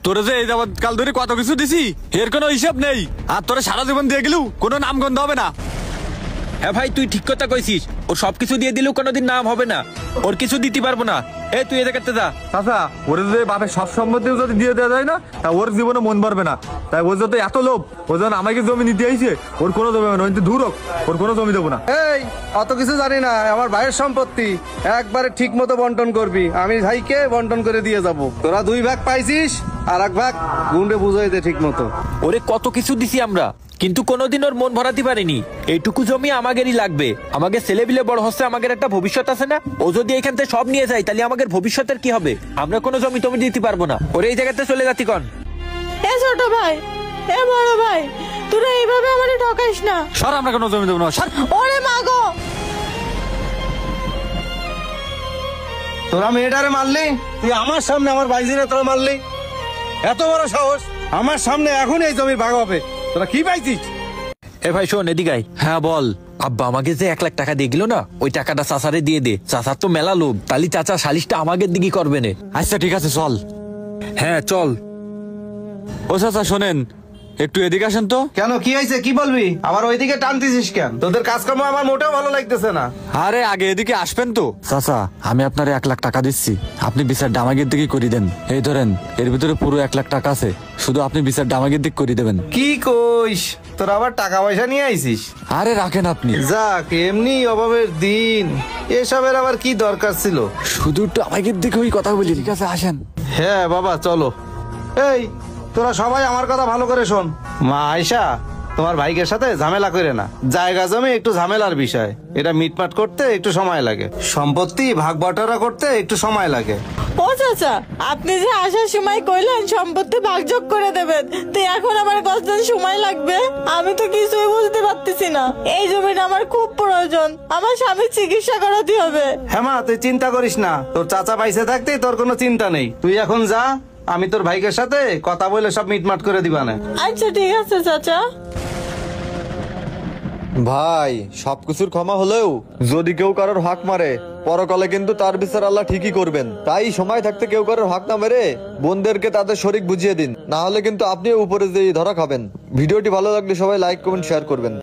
তোরে যে এই যাবৎ কাল ধরে কত কিছু দিছি এর কোনো হিসাব নেই, আর তোরে সারা জীবন দিয়ে গেলেও কোনো নাম গন্ধ হবে না। হ্যাঁ ভাই, তুই ঠিক কথা কইছিস। ওর সবকিছু দিয়ে দিলেও কোনোদিন নাম হবে না, ওর কিছু দিতে পারবো না। এই তুই এদের কাছে যা। চাচা, ওর যদি বাপের সব সম্পত্তি যদি দিয়ে দেওয়া যায় না, তা ওর জীবনে মন ভরবে না। তাই ওর যত এত লোভ, ও যখন আমাকে জমি নিতে আইছে, ওর কোনো জমি হবে না, কিন্তু দূর হোক, ওর কোনো জমি দেবো না। এই অত কিছু জানি না, আমার ভাইয়ের সম্পত্তি একবারে ঠিক মতো বন্টন করবি। আমি ভাইকে বন্টন করে দিয়ে যাব। তোরা 2 ভাগ পাইছিস, আর 1 ভাগ গুন্ডে বুঝাই দে ঠিক মতো। ওরে কত কিছু দিছি আমরা, কিন্তু কোনোদিন ওর মন ভরাতে পারিনি। এইটুকু জমি আমাদেরই লাগবে, আমাদের ছেলেপিলে বড় হচ্ছে, আমাদের একটা ভবিষ্যৎ আছে না। ও যদি এখান থেকে সব নিয়ে যায় তাহলে আমাদের ভবিষ্যতের কি হবে? আমরা কোনো জমি টমি দিতে পারবো না। ওরে এই জায়গাতে চলে যাতি কন। এ ছোট ভাই, এ বড় ভাই, তোরা এইভাবে আমারে ঠকাইস না। সর, আমরা কোনো জমি দেবো না, সর। ওরে মাগো, তোরা মেয়েটারে মারলি, তুই আমার সামনে আমার ভাইজিরে তোরা মারলি, এত বড় সাহস! আমার সামনে এখন এই জমি ভাগ হবে, তোরা কি পাইছিস? এ ভাই শোন, এদিকে আয়। হ্যাঁ বল। আব্বা আমাকে যে 1 লাখ টাকা দিয়ে গেল না, ওই টাকাটা চাচারে দিয়ে দে। চাচার তো মেলা লোভ, তালি চাচা সালিশটা আমাদের দিকে করবে না। আচ্ছা ঠিক আছে, চল। হ্যাঁ চল। ও চাচা শোনেন, একটু এদিকে আসেন তো। কেন, কি হয়েছে, কি বলবি? আবার ওইদিকে টানতেছিস কেন? তোদের কাজকর্ম আমার মোটেও ভালো লাগতেছে না। আরে আগে এদিকে আসবেন তো। চাচা, আমি আপনার 1 লাখ টাকা দিচ্ছি, আপনি বিচারটা আমাদের দিকে করে দেন। এই ধরেন, এর ভিতরে পুরো 1 লাখ টাকা আছে, শুধু আপনি বিচারটা আমাদের দিক করে দেবেন। কি কইস, তোরা আবার টাকা পয়সা নিয়ে আইছিস? আরে রাখেন আপনি। যাক, এমনি অভাবের দিন, এসবের আবার কি দরকার ছিল? শুধু একটু আমাদের দিকে ওই কথা বলি। ঠিক আছে, আসেন। হ্যাঁ বাবা, চলো। এই তোরা সবাই আমার কথা ভালো করে শোন। মা আয়শা, তোমার ভাইকের সাথে ঝামেলা করে না। জায়গা জমি একটু ঝামেলার বিষয়, এটা মিটমাট করতে একটু সময় লাগে, সম্পত্তি ভাগ বটারা করতে একটু সময় লাগে। ও চাচা, আপনি যে আসার সময় কইলেন সম্পত্তি ভাগযোগ করে দেবেন, তো এখন আমার কতদিন সময় লাগবে? আমি তো কিছুই বুঝতে পারতেছি না। এই জমিটা আমার খুব প্রয়োজন, আমার স্বামীর চিকিৎসা করাতে হবে। হ্যাঁ মা, তুই চিন্তা করিস না, তোর চাচা পাইছে থাকতে তোর কোনো চিন্তা নেই। তুই এখন যা, আমি তোর ভাইকের সাথে কথা বলে সব মিটমাট করে দিবা না। আচ্ছা ঠিক আছে চাচা। ভাই, সবকিছুর ক্ষমা হলেও যদি কেউ কারোর হক মারে, পরকালে কিন্তু তার বিচার আল্লাহ ঠিকই করবেন। তাই সময় থাকতে কেউ কারোর হক না মেরে বোনদেরকে তাদের শরীক বুঝিয়ে দিন, না হলে কিন্তু আপনিও উপরে যেয়ে ধরা খাবেন। ভিডিওটি ভালো লাগলে সবাই লাইক কমেন্ট শেয়ার করবেন।